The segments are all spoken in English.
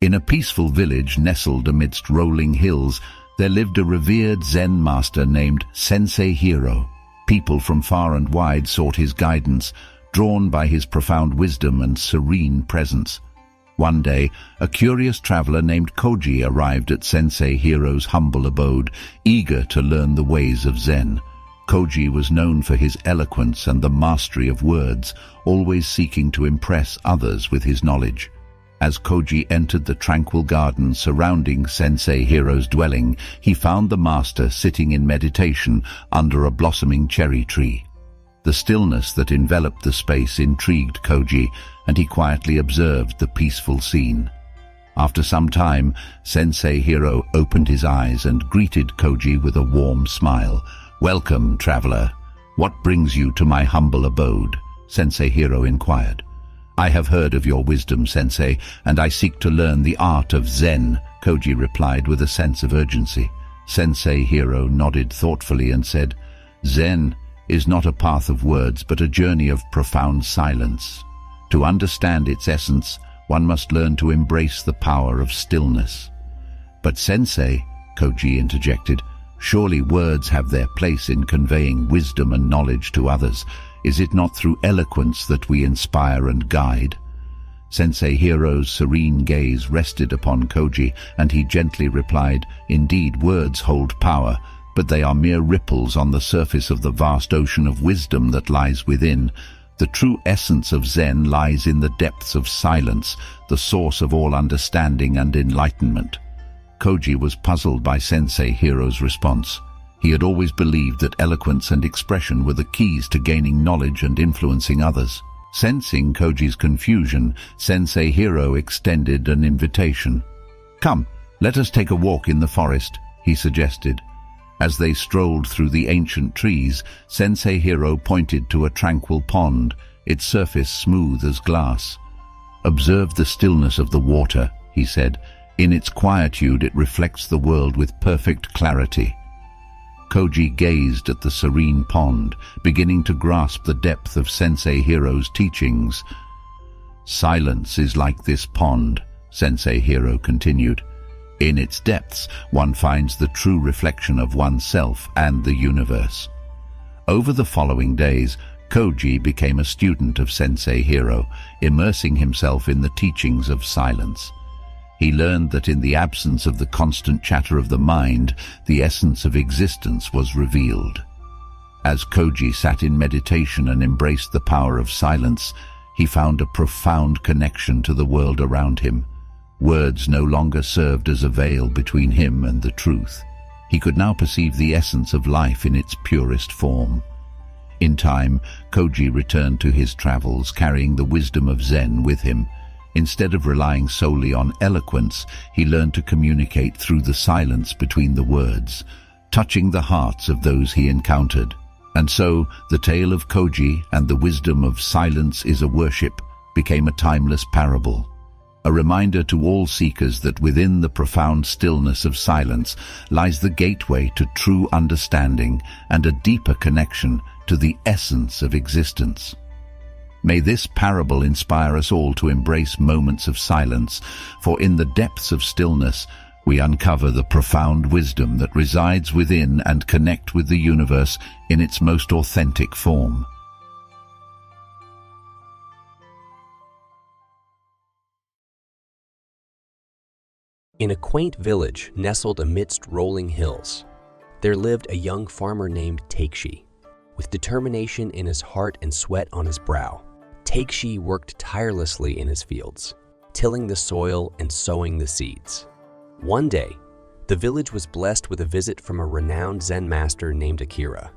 In a peaceful village nestled amidst rolling hills, there lived a revered Zen master named Sensei Hero. People from far and wide sought his guidance, drawn by his profound wisdom and serene presence. One day, a curious traveler named Koji arrived at Sensei Hero's humble abode, eager to learn the ways of Zen. Koji was known for his eloquence and the mastery of words, always seeking to impress others with his knowledge. As Koji entered the tranquil garden surrounding Sensei Hero's dwelling, he found the master sitting in meditation under a blossoming cherry tree. The stillness that enveloped the space intrigued Koji, and he quietly observed the peaceful scene. After some time, Sensei Hero opened his eyes and greeted Koji with a warm smile. "Welcome, traveler. What brings you to my humble abode?" Sensei Hero inquired. "I have heard of your wisdom, Sensei, and I seek to learn the art of Zen," Koji replied with a sense of urgency. Sensei Hero nodded thoughtfully and said, "Zen is not a path of words, but a journey of profound silence. To understand its essence, one must learn to embrace the power of stillness." "But Sensei," Koji interjected, "surely words have their place in conveying wisdom and knowledge to others. Is it not through eloquence that we inspire and guide?" Sensei Hero's serene gaze rested upon Koji, and he gently replied, "Indeed, words hold power, but they are mere ripples on the surface of the vast ocean of wisdom that lies within. The true essence of Zen lies in the depths of silence, the source of all understanding and enlightenment." Koji was puzzled by Sensei Hero's response. He had always believed that eloquence and expression were the keys to gaining knowledge and influencing others. Sensing Koji's confusion, Sensei Hero extended an invitation. "Come, let us take a walk in the forest," he suggested. As they strolled through the ancient trees, Sensei Hero pointed to a tranquil pond, its surface smooth as glass. "Observe the stillness of the water," he said. "In its quietude it reflects the world with perfect clarity." Koji gazed at the serene pond, beginning to grasp the depth of Sensei Hero's teachings. "Silence is like this pond," Sensei Hero continued. "In its depths, one finds the true reflection of oneself and the universe." Over the following days, Koji became a student of Sensei Hero, immersing himself in the teachings of silence. He learned that in the absence of the constant chatter of the mind, the essence of existence was revealed. As Koji sat in meditation and embraced the power of silence, he found a profound connection to the world around him. Words no longer served as a veil between him and the truth. He could now perceive the essence of life in its purest form. In time, Koji returned to his travels, carrying the wisdom of Zen with him. Instead of relying solely on eloquence, he learned to communicate through the silence between the words, touching the hearts of those he encountered. And so, the tale of Koji and the wisdom of silence is a worship became a timeless parable, a reminder to all seekers that within the profound stillness of silence lies the gateway to true understanding and a deeper connection to the essence of existence. May this parable inspire us all to embrace moments of silence, for in the depths of stillness we uncover the profound wisdom that resides within and connect with the universe in its most authentic form. In a quaint village nestled amidst rolling hills, there lived a young farmer named Takeshi. With determination in his heart and sweat on his brow, Takeshi worked tirelessly in his fields, tilling the soil and sowing the seeds. One day, the village was blessed with a visit from a renowned Zen master named Akira.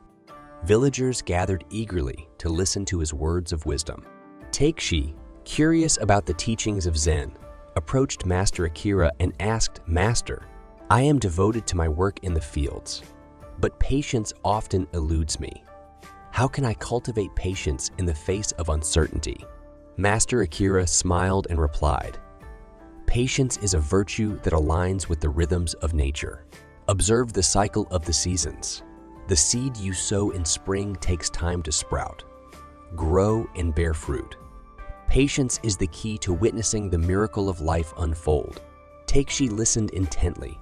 Villagers gathered eagerly to listen to his words of wisdom. Takeshi, curious about the teachings of Zen, approached Master Akira and asked, "Master, I am devoted to my work in the fields, but patience often eludes me. How can I cultivate patience in the face of uncertainty?" Master Akira smiled and replied, "Patience is a virtue that aligns with the rhythms of nature. Observe the cycle of the seasons. The seed you sow in spring takes time to sprout, grow, and bear fruit. Patience is the key to witnessing the miracle of life unfold. Takshi listened intently,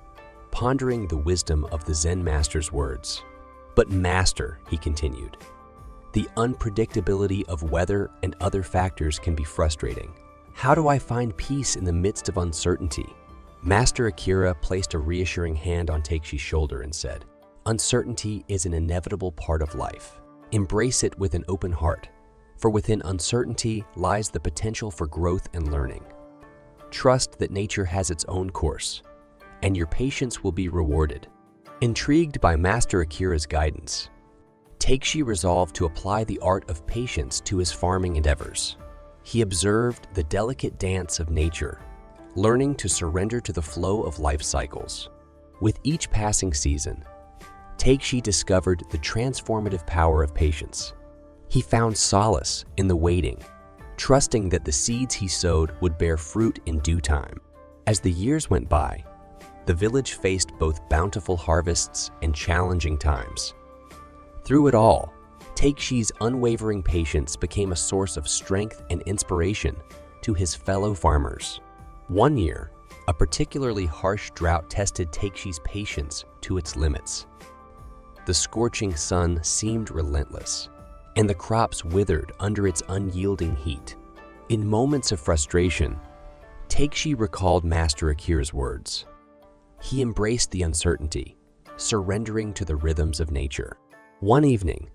pondering the wisdom of the Zen master's words. "But master," he continued, "the unpredictability of weather and other factors can be frustrating. How do I find peace in the midst of uncertainty?" Master Akira placed a reassuring hand on Takeshi's shoulder and said, "Uncertainty is an inevitable part of life. Embrace it with an open heart, for within uncertainty lies the potential for growth and learning. Trust that nature has its own course, and your patience will be rewarded." Intrigued by Master Akira's guidance, Takeshi resolved to apply the art of patience to his farming endeavors. He observed the delicate dance of nature, learning to surrender to the flow of life cycles. With each passing season, Takeshi discovered the transformative power of patience. He found solace in the waiting, trusting that the seeds he sowed would bear fruit in due time. As the years went by, the village faced both bountiful harvests and challenging times. Through it all, Takeshi's unwavering patience became a source of strength and inspiration to his fellow farmers. One year, a particularly harsh drought tested Takeshi's patience to its limits. The scorching sun seemed relentless, and the crops withered under its unyielding heat. In moments of frustration, Takeshi recalled Master Akira's words. He embraced the uncertainty, surrendering to the rhythms of nature. One evening,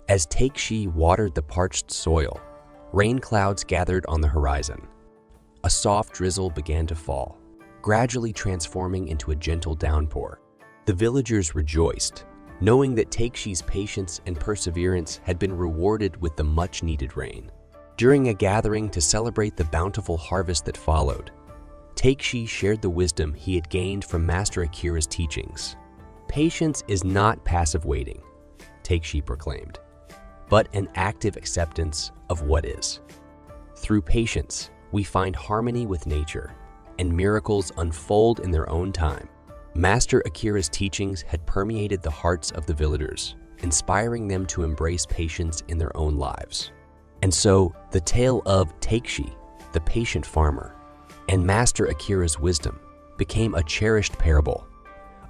as Takeshi watered the parched soil, rain clouds gathered on the horizon. A soft drizzle began to fall, gradually transforming into a gentle downpour. The villagers rejoiced, knowing that Takeshi's patience and perseverance had been rewarded with the much-needed rain. During a gathering to celebrate the bountiful harvest that followed, Takeshi shared the wisdom he had gained from Master Akira's teachings. "Patience is not passive waiting," Takeshi proclaimed, "but an active acceptance of what is. Through patience, we find harmony with nature, and miracles unfold in their own time." Master Akira's teachings had permeated the hearts of the villagers, inspiring them to embrace patience in their own lives. And so, the tale of Takeshi, the patient farmer, and Master Akira's wisdom became a cherished parable,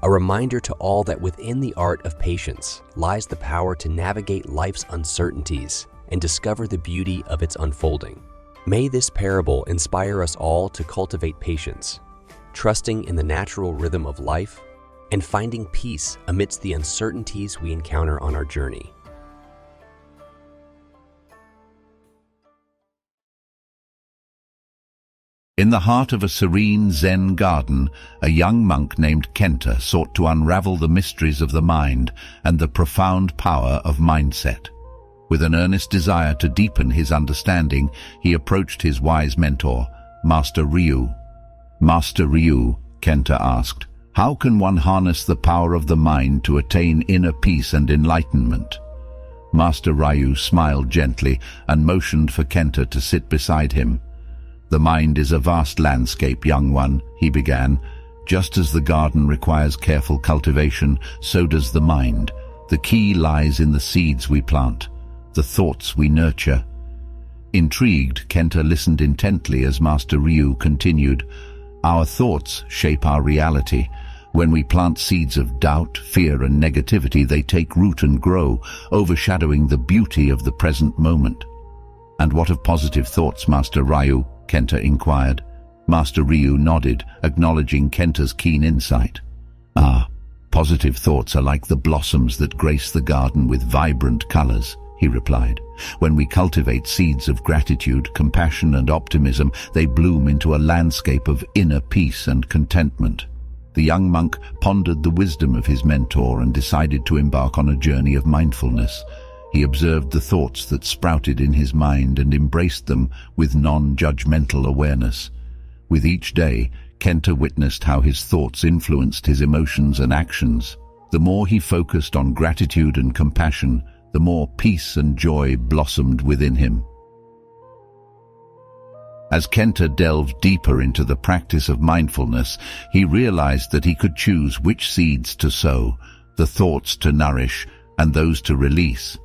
a reminder to all that within the art of patience lies the power to navigate life's uncertainties and discover the beauty of its unfolding. May this parable inspire us all to cultivate patience, trusting in the natural rhythm of life and finding peace amidst the uncertainties we encounter on our journey. In the heart of a serene Zen garden, a young monk named Kenta sought to unravel the mysteries of the mind and the profound power of mindset. With an earnest desire to deepen his understanding, he approached his wise mentor, Master Ryu. "Master Ryu," Kenta asked, "how can one harness the power of the mind to attain inner peace and enlightenment?" Master Ryu smiled gently and motioned for Kenta to sit beside him. "The mind is a vast landscape, young one," he began. "Just as the garden requires careful cultivation, so does the mind. The key lies in the seeds we plant, the thoughts we nurture." Intrigued, Kenta listened intently as Master Ryu continued, "Our thoughts shape our reality. When we plant seeds of doubt, fear, and negativity, they take root and grow, overshadowing the beauty of the present moment." "And what of positive thoughts, Master Ryu?" Kenta inquired. Master Ryu nodded, acknowledging Kenta's keen insight. "Ah, positive thoughts are like the blossoms that grace the garden with vibrant colors," he replied. "When we cultivate seeds of gratitude, compassion, and optimism, they bloom into a landscape of inner peace and contentment." The young monk pondered the wisdom of his mentor and decided to embark on a journey of mindfulness. He observed the thoughts that sprouted in his mind and embraced them with non-judgmental awareness. With each day, Kenta witnessed how his thoughts influenced his emotions and actions. The more he focused on gratitude and compassion, the more peace and joy blossomed within him. As Kenta delved deeper into the practice of mindfulness, he realized that he could choose which seeds to sow, the thoughts to nourish, and those to release.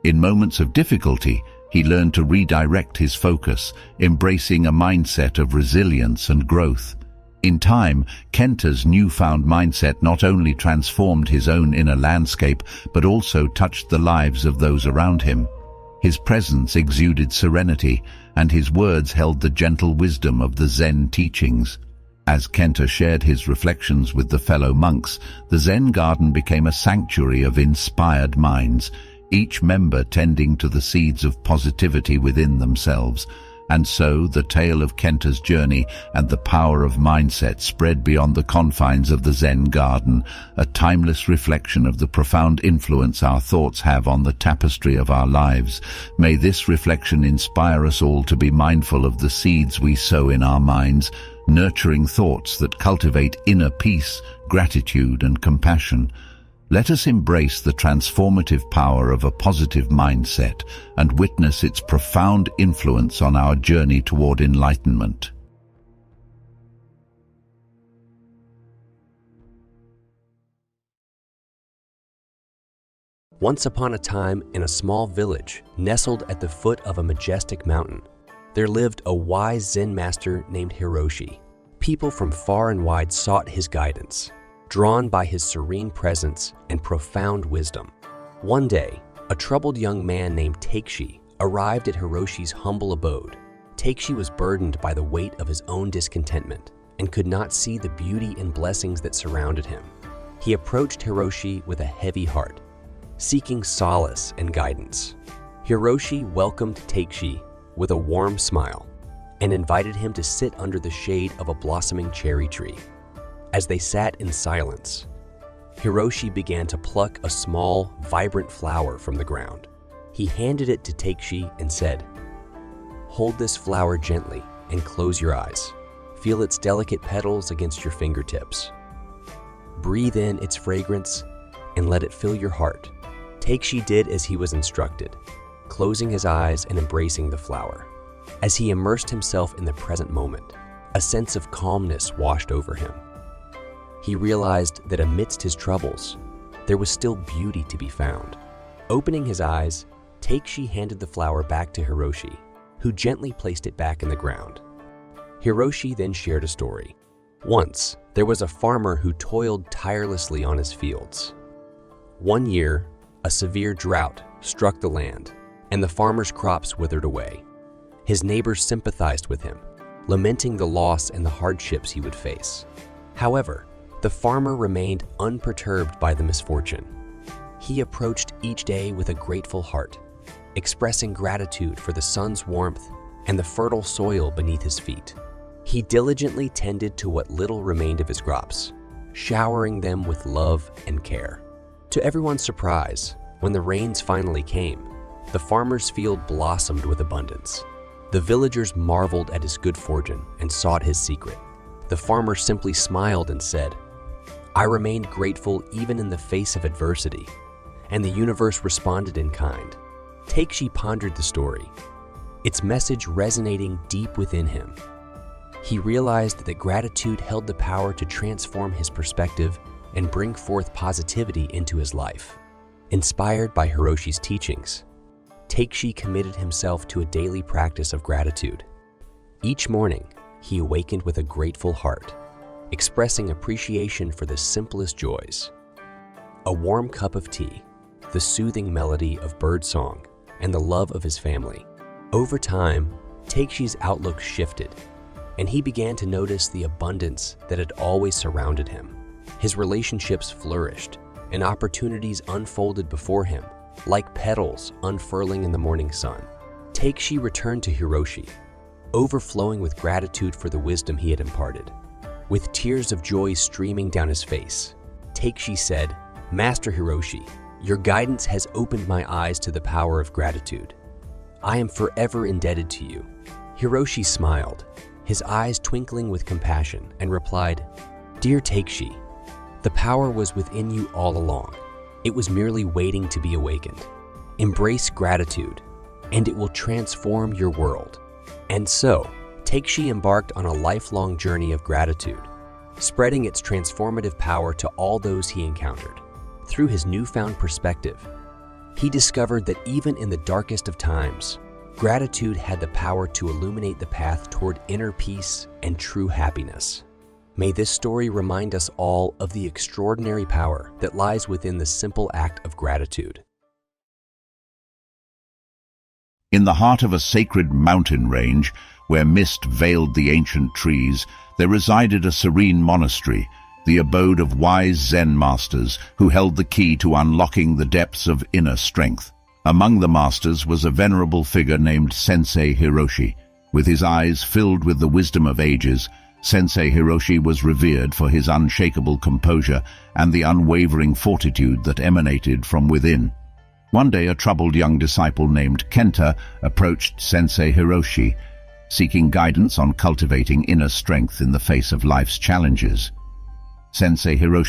In moments of difficulty, he learned to redirect his focus, embracing a mindset of resilience and growth. In time, Kenta's newfound mindset not only transformed his own inner landscape, but also touched the lives of those around him. His presence exuded serenity, and his words held the gentle wisdom of the Zen teachings. As Kenta shared his reflections with the fellow monks, the Zen garden became a sanctuary of inspired minds, each member tending to the seeds of positivity within themselves. And so the tale of Kenta's journey and the power of mindset spread beyond the confines of the Zen garden, a timeless reflection of the profound influence our thoughts have on the tapestry of our lives. May this reflection inspire us all to be mindful of the seeds we sow in our minds, nurturing thoughts that cultivate inner peace, gratitude, and compassion. Let us embrace the transformative power of a positive mindset and witness its profound influence on our journey toward enlightenment. Once upon a time, in a small village nestled at the foot of a majestic mountain, there lived a wise Zen master named Hiroshi. People from far and wide sought his guidance, drawn by his serene presence and profound wisdom. One day, a troubled young man named Takeshi arrived at Hiroshi's humble abode. Takeshi was burdened by the weight of his own discontentment and could not see the beauty and blessings that surrounded him. He approached Hiroshi with a heavy heart, seeking solace and guidance. Hiroshi welcomed Takeshi with a warm smile and invited him to sit under the shade of a blossoming cherry tree. As they sat in silence, Hiroshi began to pluck a small, vibrant flower from the ground. He handed it to Takeshi and said, "Hold this flower gently and close your eyes. Feel its delicate petals against your fingertips. Breathe in its fragrance and let it fill your heart." Takeshi did as he was instructed, closing his eyes and embracing the flower. As he immersed himself in the present moment, a sense of calmness washed over him. He realized that amidst his troubles, there was still beauty to be found. Opening his eyes, Takeshi handed the flower back to Hiroshi, who gently placed it back in the ground. Hiroshi then shared a story. Once, there was a farmer who toiled tirelessly on his fields. One year, a severe drought struck the land, and the farmer's crops withered away. His neighbors sympathized with him, lamenting the loss and the hardships he would face. However, the farmer remained unperturbed by the misfortune. He approached each day with a grateful heart, expressing gratitude for the sun's warmth and the fertile soil beneath his feet. He diligently tended to what little remained of his crops, showering them with love and care. To everyone's surprise, when the rains finally came, the farmer's field blossomed with abundance. The villagers marveled at his good fortune and sought his secret. The farmer simply smiled and said, "I remained grateful even in the face of adversity," and the universe responded in kind. Takeshi pondered the story, its message resonating deep within him. He realized that gratitude held the power to transform his perspective and bring forth positivity into his life. Inspired by Hiroshi's teachings, Takeshi committed himself to a daily practice of gratitude. Each morning, he awakened with a grateful heart, expressing appreciation for the simplest joys. A warm cup of tea, the soothing melody of birdsong, and the love of his family. Over time, Takeshi's outlook shifted, and he began to notice the abundance that had always surrounded him. His relationships flourished, and opportunities unfolded before him, like petals unfurling in the morning sun. Takeshi returned to Hiroshi, overflowing with gratitude for the wisdom he had imparted. With tears of joy streaming down his face, Takeshi said, "Master Hiroshi, your guidance has opened my eyes to the power of gratitude. I am forever indebted to you." Hiroshi smiled, his eyes twinkling with compassion, and replied, "Dear Takeshi, the power was within you all along. It was merely waiting to be awakened. Embrace gratitude, and it will transform your world." And so, Takeshi embarked on a lifelong journey of gratitude, spreading its transformative power to all those he encountered. Through his newfound perspective, he discovered that even in the darkest of times, gratitude had the power to illuminate the path toward inner peace and true happiness. May this story remind us all of the extraordinary power that lies within the simple act of gratitude. In the heart of a sacred mountain range, where mist veiled the ancient trees, there resided a serene monastery, the abode of wise Zen masters who held the key to unlocking the depths of inner strength. Among the masters was a venerable figure named Sensei Hero. With his eyes filled with the wisdom of ages, Sensei Hero was revered for his unshakable composure and the unwavering fortitude that emanated from within. One day, a troubled young disciple named Kenta approached Sensei Hero, seeking guidance on cultivating inner strength in the face of life's challenges. Sensei Hero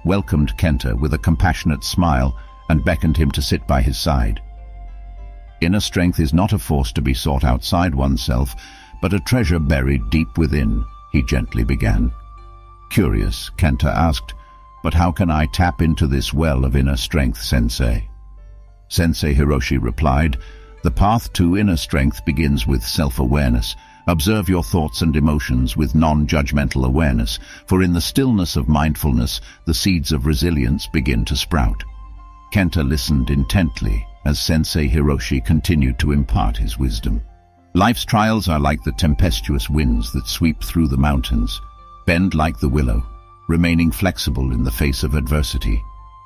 welcomed Kenta with a compassionate smile and beckoned him to sit by his side. Inner strength is not a force to be sought outside oneself, but a treasure buried deep within, he gently began. Curious, Kenta asked, "But how can I tap into this well of inner strength, Sensei?" Sensei Hero replied, "The path to inner strength begins with self-awareness. Observe your thoughts and emotions with non-judgmental awareness, for in the stillness of mindfulness, the seeds of resilience begin to sprout." Kenta listened intently as Sensei Hero continued to impart his wisdom. Life's trials are like the tempestuous winds that sweep through the mountains. Bend like the willow, remaining flexible in the face of adversity,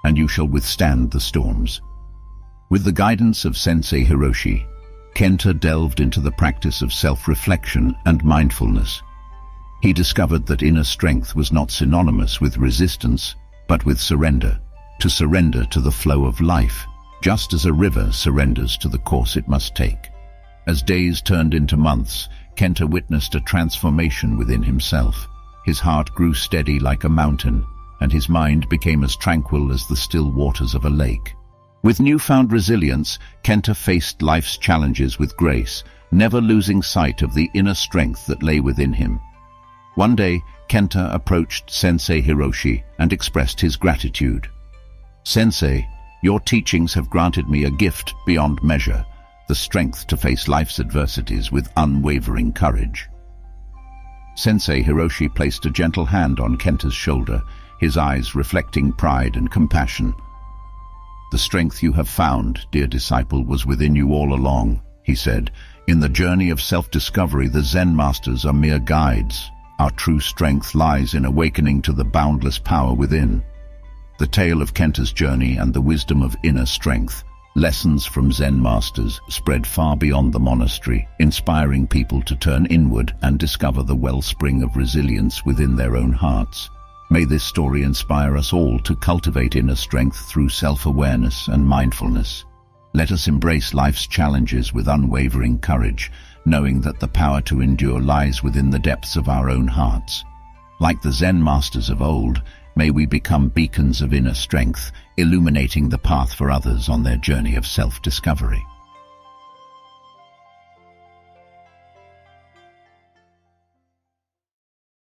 and you shall withstand the storms. With the guidance of Sensei Hero, Kenta delved into the practice of self-reflection and mindfulness. He discovered that inner strength was not synonymous with resistance, but with surrender, to surrender to the flow of life, just as a river surrenders to the course it must take. As days turned into months, Kenta witnessed a transformation within himself. His heart grew steady like a mountain, and his mind became as tranquil as the still waters of a lake. With newfound resilience, Kenta faced life's challenges with grace, never losing sight of the inner strength that lay within him. One day, Kenta approached Sensei Hero and expressed his gratitude. "Sensei, your teachings have granted me a gift beyond measure, the strength to face life's adversities with unwavering courage." Sensei Hero placed a gentle hand on Kenta's shoulder, his eyes reflecting pride and compassion. "The strength you have found, dear disciple, was within you all along," he said. "In the journey of self-discovery, the Zen masters are mere guides. Our true strength lies in awakening to the boundless power within." The tale of Kenta's journey and the wisdom of inner strength, lessons from Zen masters, spread far beyond the monastery, inspiring people to turn inward and discover the wellspring of resilience within their own hearts. May this story inspire us all to cultivate inner strength through self-awareness and mindfulness. Let us embrace life's challenges with unwavering courage, knowing that the power to endure lies within the depths of our own hearts. Like the Zen masters of old, may we become beacons of inner strength, illuminating the path for others on their journey of self-discovery.